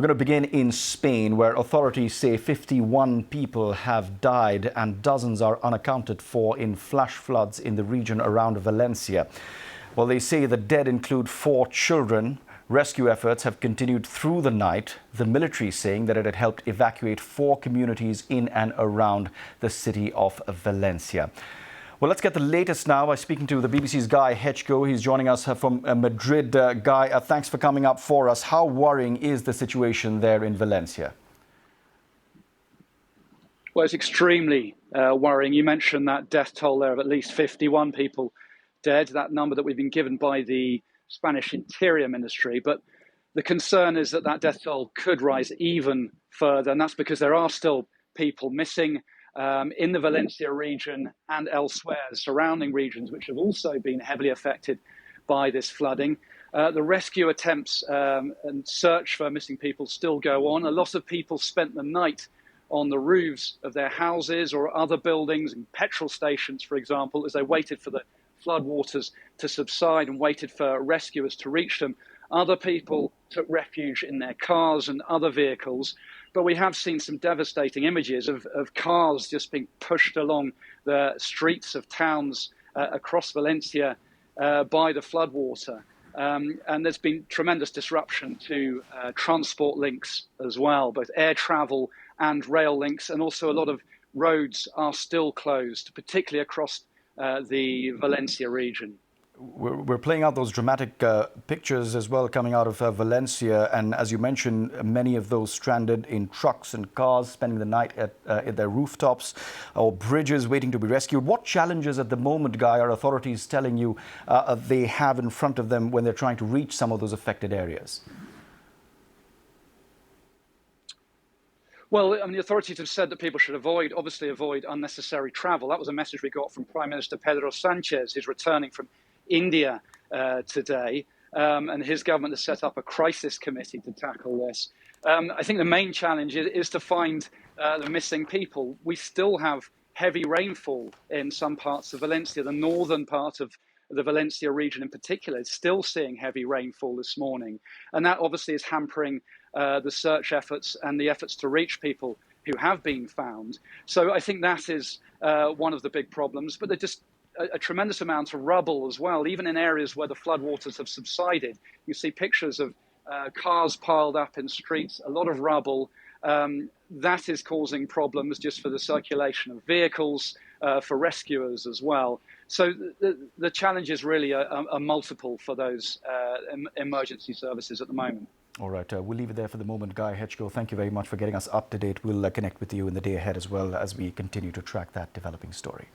We're going to begin in Spain, where authorities say 51 people have died and dozens are unaccounted for in flash floods in the region around Valencia. Well, they say the dead include 4 children. Rescue efforts have continued through the night, the military saying that it had helped evacuate 4 communities in and around the city of Valencia. Well, let's get the latest now by speaking to the BBC's Guy Hedgecoe. He's joining us from Madrid. Guy, thanks for coming up for us. How worrying is the situation there in Valencia? Well, it's extremely worrying. You mentioned that death toll there of at least 51 people dead, that number that we've been given by the Spanish Interior Ministry. But the concern is that that death toll could rise even further, and that's because there are still people missing in the Valencia region and elsewhere, the surrounding regions, which have also been heavily affected by this flooding. The rescue attempts and search for missing people still go on. A lot of people spent the night on the roofs of their houses or other buildings and petrol stations, for example, as they waited for the floodwaters to subside and waited for rescuers to reach them. Other people took refuge in their cars and other vehicles. But we have seen some devastating images of cars just being pushed along the streets of towns across Valencia by the floodwater. And there's been tremendous disruption to transport links as well, both air travel and rail links. And also a lot of roads are still closed, particularly across the Valencia region. We're playing out those dramatic pictures as well coming out of Valencia, and as you mentioned, many of those stranded in trucks and cars, spending the night at their rooftops or bridges waiting to be rescued. What challenges at the moment, Guy, are authorities telling you they have in front of them when they're trying to reach some of those affected areas? Well, I mean, the authorities have said that people should obviously avoid unnecessary travel. That was a message we got from Prime Minister Pedro Sánchez, who's returning from India today, and his government has set up a crisis committee to tackle this. I think the main challenge is to find the missing people. We still have heavy rainfall in some parts of Valencia. The northern part of the Valencia region in particular is still seeing heavy rainfall this morning. And that obviously is hampering the search efforts and the efforts to reach people who have been found. So I think that is one of the big problems. But they're just a tremendous amount of rubble as well, even in areas where the floodwaters have subsided. You see pictures of cars piled up in streets, a lot of rubble. That is causing problems just for the circulation of vehicles, for rescuers as well. So the challenges really are multiple for those emergency services at the moment. All right, we'll leave it there for the moment. Guy Hedgecoe, thank you very much for getting us up to date. We'll connect with you in the day ahead as well as we continue to track that developing story.